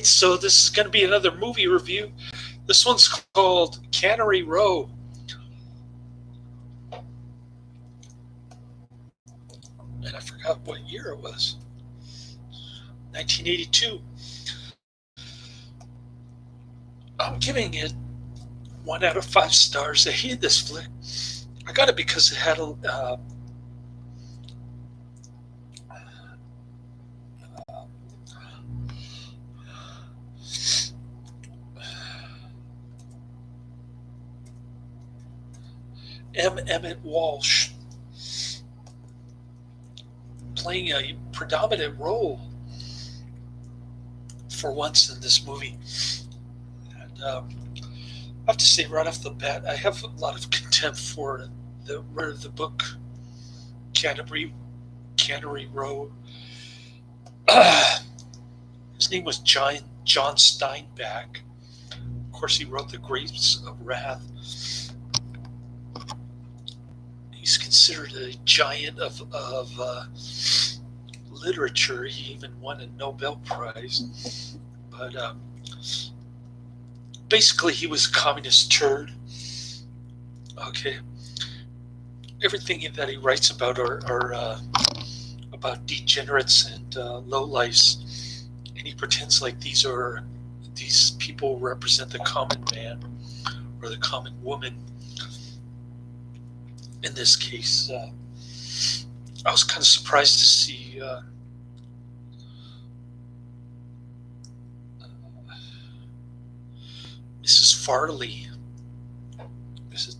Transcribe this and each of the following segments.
So this is going to be another movie review. This one's called Cannery Row. And I forgot what year it was. 1982. I'm giving it 1 out of 5 stars. I hated this flick. I got it because it had a Emmet Walsh playing a predominant role for once in this movie. And I have to say right off the bat, I have a lot of contempt for the writer of the book, Cannery Row. His name was John Steinbeck. Of course, he wrote The Grapes of Wrath. He's considered a giant of literature. He even won a Nobel Prize. But basically, he was a communist turd. Okay. Everything that he writes about are about degenerates and lowlifes. And he pretends like these people represent the common man or the common woman. In this case, I was kind of surprised to see Mrs. Farley. Is it?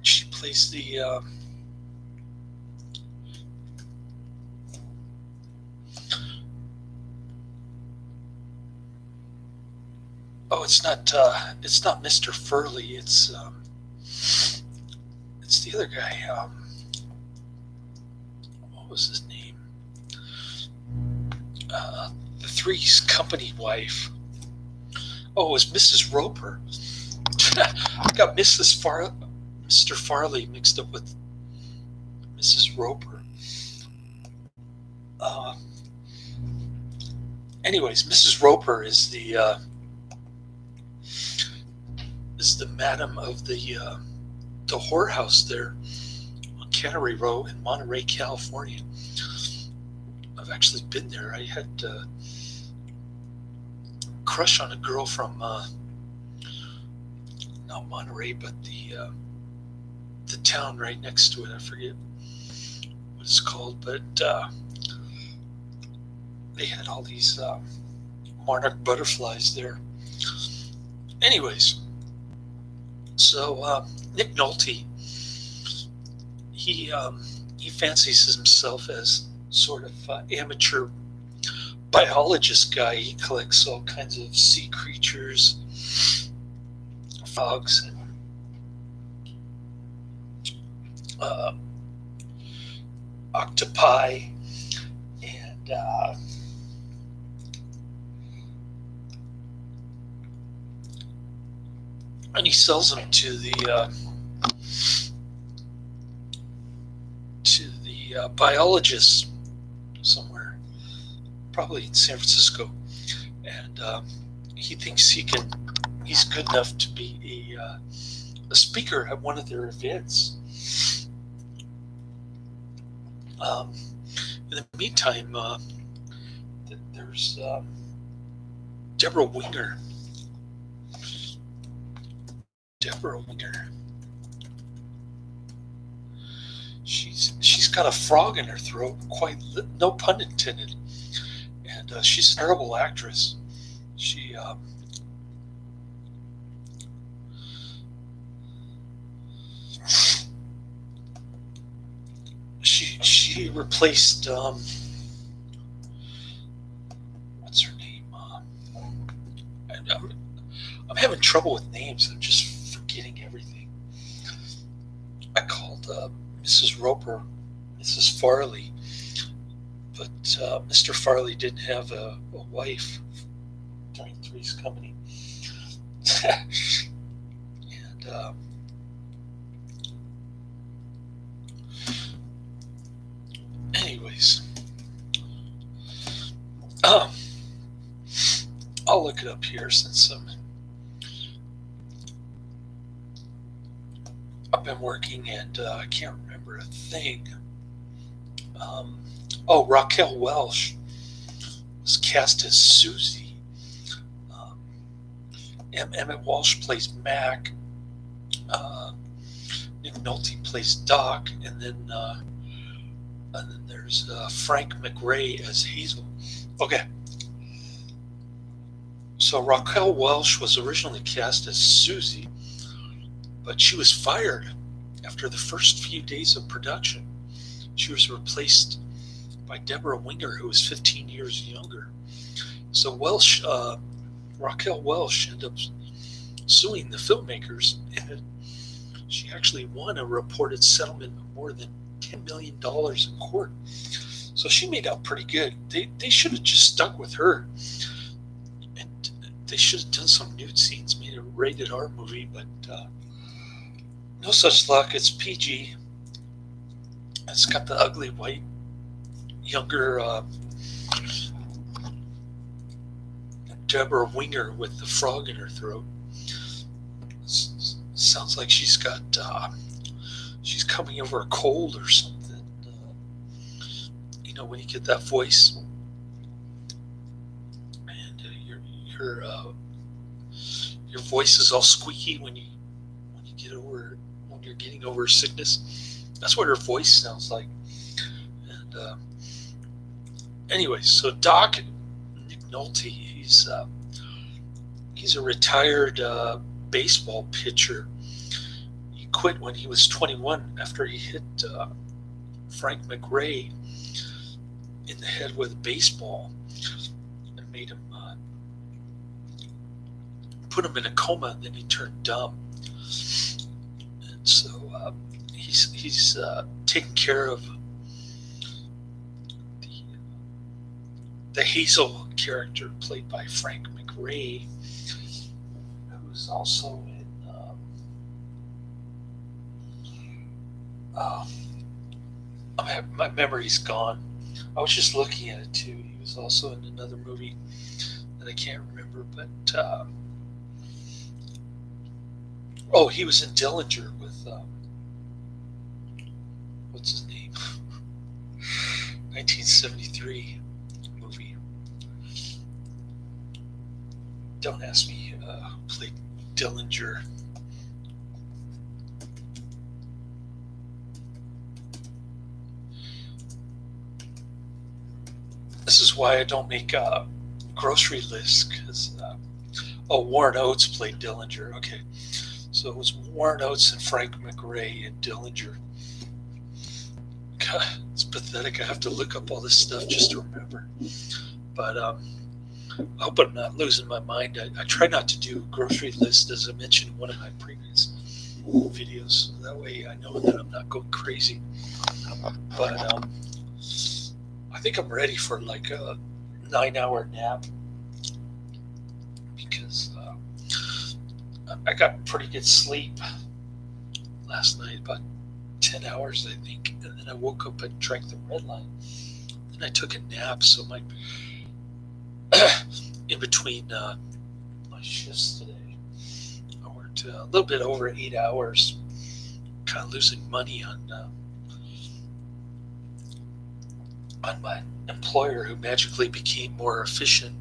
She plays the it's not Mr. Furley. It's the other guy. What was his name? The Three's Company wife. Oh, it was Mrs. Roper. I got Mr. Farley mixed up with Mrs. Roper. Anyways, Mrs. Roper is the madam of the whorehouse there on Cannery Row in Monterey, California. I've actually been there. I had a crush on a girl from not Monterey, but the town right next to it. I forget what it's called, but they had all these monarch butterflies there. Anyways, so Nick Nolte, he fancies himself as sort of amateur biologist guy. He collects all kinds of sea creatures, frogs, and octopi, and he sells them to the biologists somewhere, probably in San Francisco, and he thinks he's good enough to be a speaker at one of their events. In the meantime, there's Debra Winger. She's got a frog in her throat, no pun intended, and she's a terrible actress. She replaced what's her name? I'm having trouble with names. I'm just forgetting everything. I called Mrs. Roper, Mrs. Farley, but Mr. Farley didn't have a wife during Three's Company. And anyways, I'll look it up here since I've been working and I can't remember a thing. Raquel Welch was cast as Susie. Emmet Walsh plays Mac. Nick Nolte plays Doc, and then there's Frank McRae as Hazel. Okay. So Raquel Welch was originally cast as Susie, but she was fired after the first few days of production. She was replaced by Debra Winger, who was 15 years younger. So Raquel Welch ended up suing the filmmakers, and she actually won a reported settlement of more than $10 million in court. So she made out pretty good. They should have just stuck with her, and they should have done some nude scenes, made a rated R movie, but no such luck. It's PG. It's got the ugly white, younger Debra Winger with the frog in her throat. Sounds like she's coming over a cold or something. When you get that voice, and your voice is all squeaky when you're getting over sickness. That's what her voice sounds like. And anyways, so Doc, Nick Nolte, he's a retired baseball pitcher. He quit when he was 21 after he hit Frank McRae in the head with a baseball and made him put him in a coma, and then he turned dumb. And so he's taking care of the Hazel character played by Frank McRae, who's also in my memory's gone. I was just looking at it too. He was also in another movie that I can't remember, but he was in Dillinger with what's his name? 1973 movie. Don't ask me who played Dillinger. This is why I don't make grocery lists, because Warren Oates played Dillinger. Okay, so it was Warren Oates and Frank McRae and Dillinger. God, it's pathetic. I have to look up all this stuff just to remember. But I hope I'm not losing my mind. I try not to do grocery lists, as I mentioned in one of my previous videos, so that way I know that I'm not going crazy. But I think I'm ready for like a 9-hour nap, because I got pretty good sleep last night, about 10 hours, I think. And then I woke up and drank the red line. Then I took a nap, so my in between my shifts today, I worked a little bit over 8 hours, kind of losing money on my employer, who magically became more efficient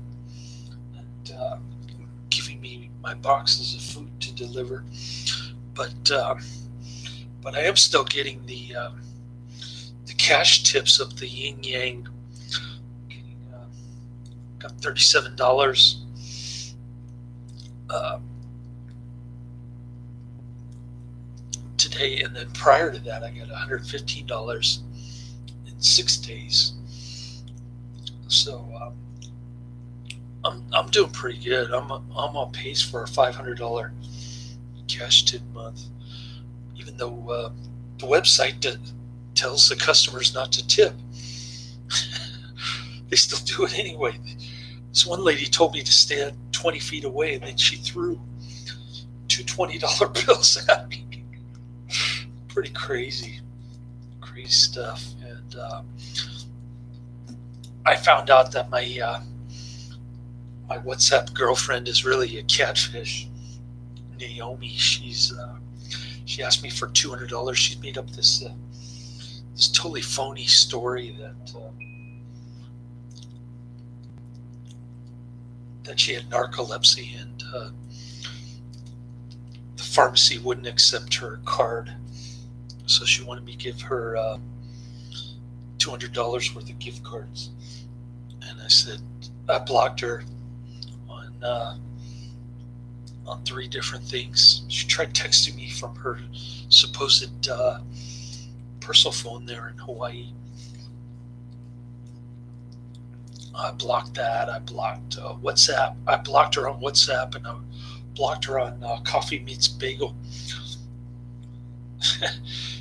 and giving me my boxes of food to deliver. But I am still getting the cash tips of the yin yang. Got $37 today, and then prior to that, I got $115 in 6 days. So I'm doing pretty good. I'm on pace for a $500 cash tip month, even though the website tells the customers not to tip. They still do it anyway. This one lady told me to stand 20 feet away, and then she threw two $20 bills at me. Pretty crazy stuff. And I found out that my WhatsApp girlfriend is really a catfish. Naomi, she asked me for $200. She made up this totally phony story that she had narcolepsy, and the pharmacy wouldn't accept her card, so she wanted me to give her $200 worth of gift cards. And I said I blocked her on 3 different things. She tried texting me from her supposed personal phone there in Hawaii. I blocked that. I blocked WhatsApp. I blocked her on WhatsApp, and I blocked her on Coffee Meets Bagel.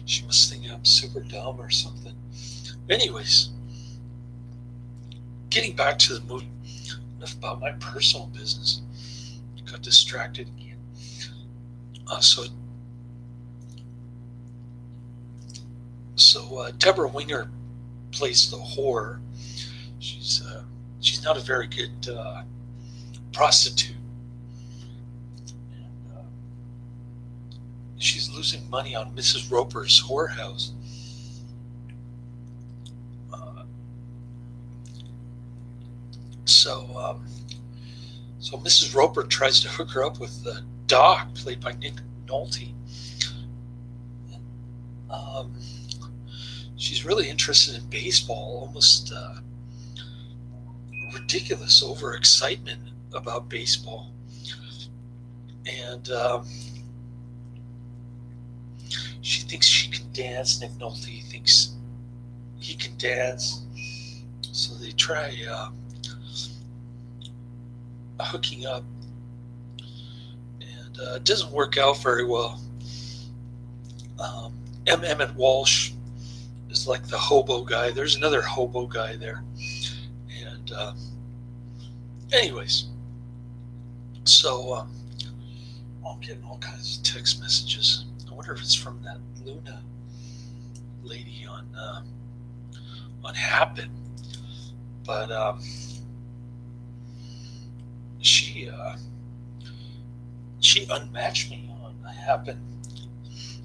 She must think I'm super dumb or something. Anyways, getting back to the movie, enough about my personal business. Got distracted again. So Debra Winger plays the whore. She's not a very good prostitute. And, she's losing money on Mrs. Roper's whorehouse. So Mrs. Roper tries to hook her up with Doc, played by Nolte. She's really interested in baseball, almost ridiculous overexcitement about baseball. And she thinks she can dance. Nick Nolte thinks he can dance. So they try hooking up, and it doesn't work out very well. Emmet Walsh is like the hobo guy. There's another hobo guy there. And anyways, so I'm getting all kinds of text messages. I wonder if it's from that Luna lady on Happen. But she unmatched me on Happen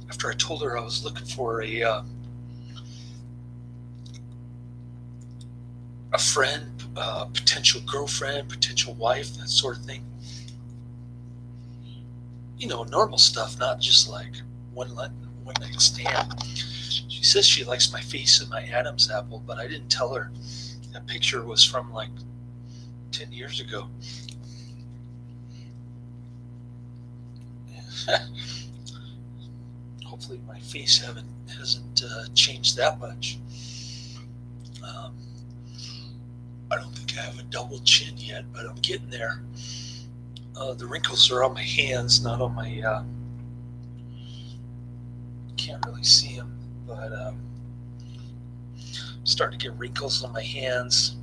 after I told her I was looking for a friend, potential girlfriend, potential wife, that sort of thing. You know, normal stuff, not just like one night stand. She says she likes my face and my Adam's apple, but I didn't tell her that picture was from like 10 years ago. Hopefully my face hasn't changed that much. I don't think I have a double chin yet, but I'm getting there. The wrinkles are on my hands, not on my... can't really see them, but I'm starting to get wrinkles on my hands.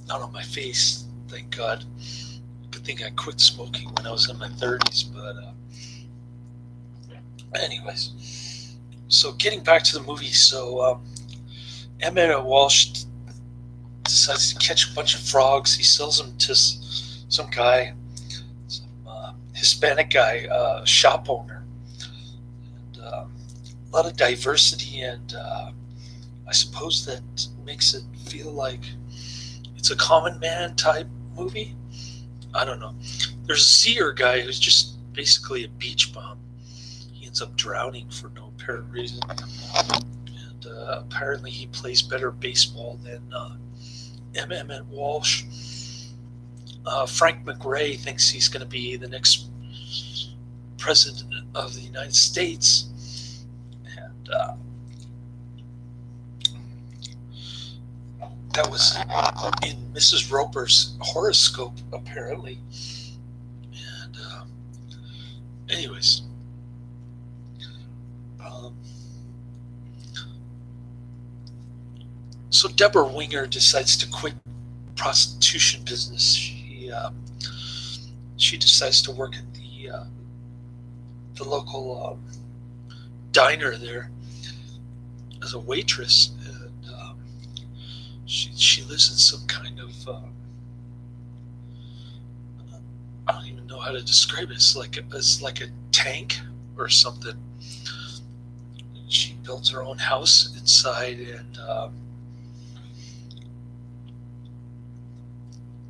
Not on my face, thank God. Good thing I quit smoking when I was in my 30s, but anyways. So getting back to the movie, so Emmet Walsh decides to catch a bunch of frogs. He sells them to some guy, some Hispanic guy, shop owner. And a lot of diversity, and I suppose that makes it feel like it's a common man type movie. I don't know. There's a seer guy who's just basically a beach bum. He ends up drowning for no apparent reason. And apparently he plays better baseball than Emmet Walsh. Frank McRae thinks he's going to be the next president of the United States. And that was in Mrs. Roper's horoscope, apparently. And anyways, So Debra Winger decides to quit prostitution business. She decides to work at the local diner there as a waitress, and she lives in some kind of I don't even know how to describe it. It's like a tank or something. She builds her own house inside, and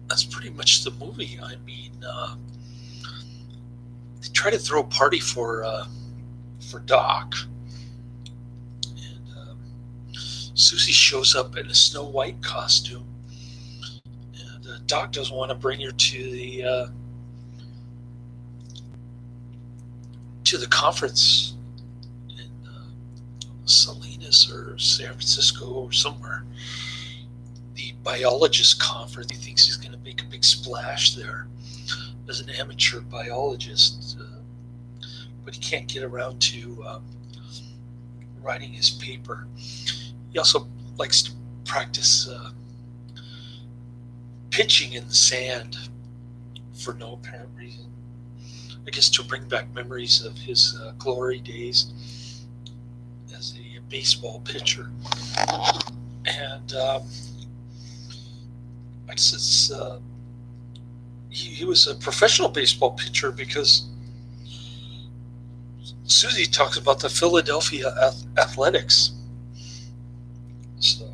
that's pretty much the movie. I mean, they try to throw a party for Doc, and Susie shows up in a Snow White costume, and Doc doesn't want to bring her to the conference in Salinas or San Francisco or somewhere. The biologist conference. He thinks he's going to make a big splash there as an amateur biologist, but he can't get around to writing his paper. He also likes to practice pitching in the sand for no apparent reason. I guess to bring back memories of his glory days as a baseball pitcher. And I guess it's he was a professional baseball pitcher, because Susie talks about the Philadelphia Athletics. So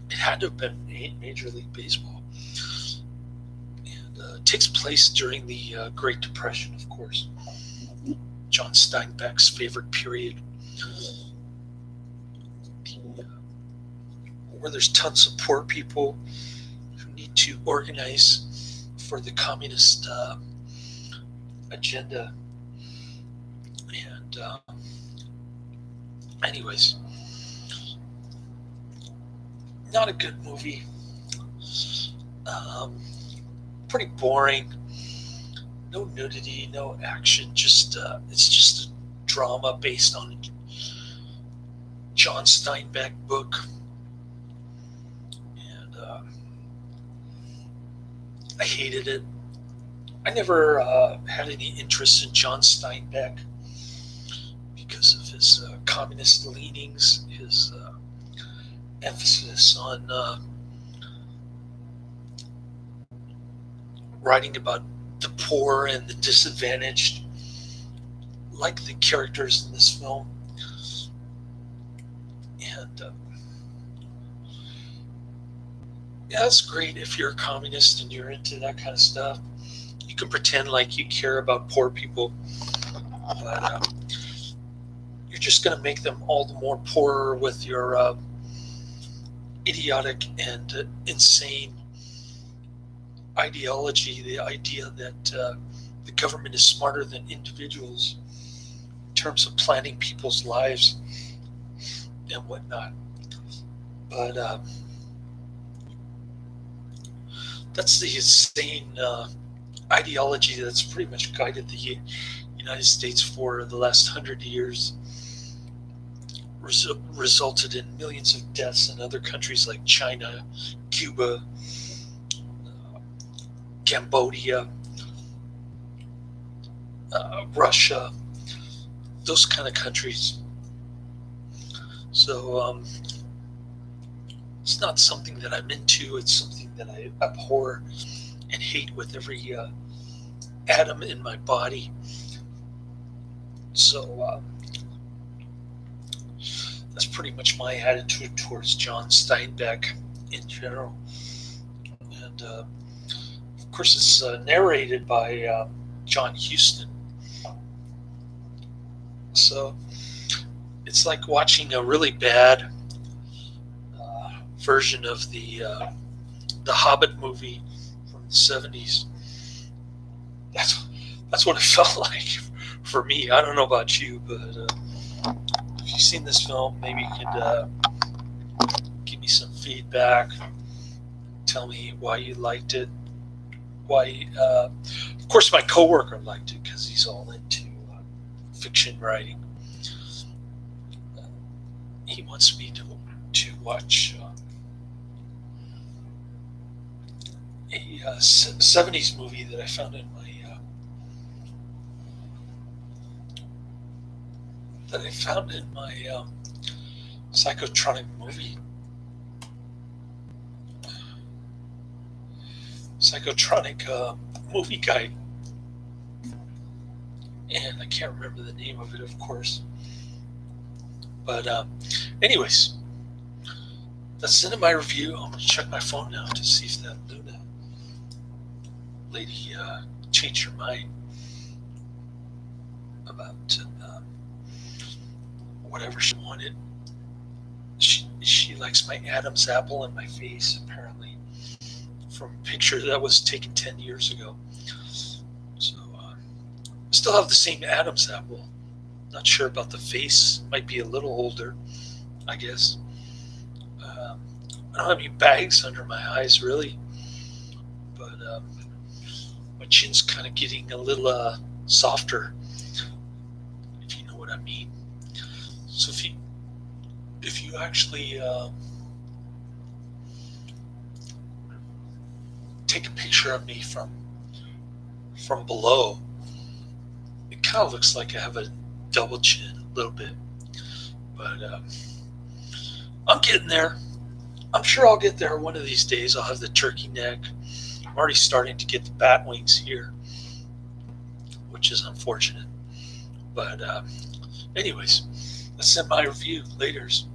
it had to have been Major League Baseball. And it takes place during the Great Depression, of course. John Steinbeck's favorite period. Where there's tons of poor people who need to organize for the communist agenda. And anyways, not a good movie. Pretty boring. No nudity, no action. Just it's just a drama based on a John Steinbeck book. I hated it. I never had any interest in John Steinbeck because of his communist leanings, his emphasis on writing about the poor and the disadvantaged, like the characters in this film. And yeah, it's great if you're a communist and you're into that kind of stuff. You can pretend like you care about poor people, but you're just going to make them all the more poorer with your idiotic and insane ideology, the idea that the government is smarter than individuals in terms of planning people's lives and whatnot. But that's the insane ideology that's pretty much guided the United States for the last 100 years, resulted in millions of deaths in other countries like China, Cuba, Cambodia, Russia, those kind of countries. So it's not something that I'm into. It's something that I abhor and hate with every atom in my body. So that's pretty much my attitude towards John Steinbeck in general. And of course, it's narrated by John Huston. So it's like watching a really bad version of the Hobbit movie from the 70s. That's what it felt like for me. I don't know about you, but if you've seen this film, maybe you could give me some feedback. Tell me why you liked it. Why? Of course, my coworker liked it because he's all into fiction writing. he wants me to watch a 70s movie that I found in my psychotronic movie guide, and I can't remember the name of it, of course. But anyways, that's the end of my review. I'm gonna check my phone now to see if that Luna lady changed her mind about whatever she wanted. She likes my Adam's apple in my face, apparently, from a picture that was taken 10 years ago. So I still have the same Adam's apple. Not sure about the face. Might be a little older, I guess. I don't have any bags under my eyes, really. But my chin's kind of getting a little softer, if you know what I mean. So if you actually take a picture of me from below, it kind of looks like I have a double chin a little bit. But I'm getting there. I'm sure I'll get there one of these days. I'll have the turkey neck. I'm already starting to get the bat wings here, which is unfortunate. But anyways, that's in my review. Laters.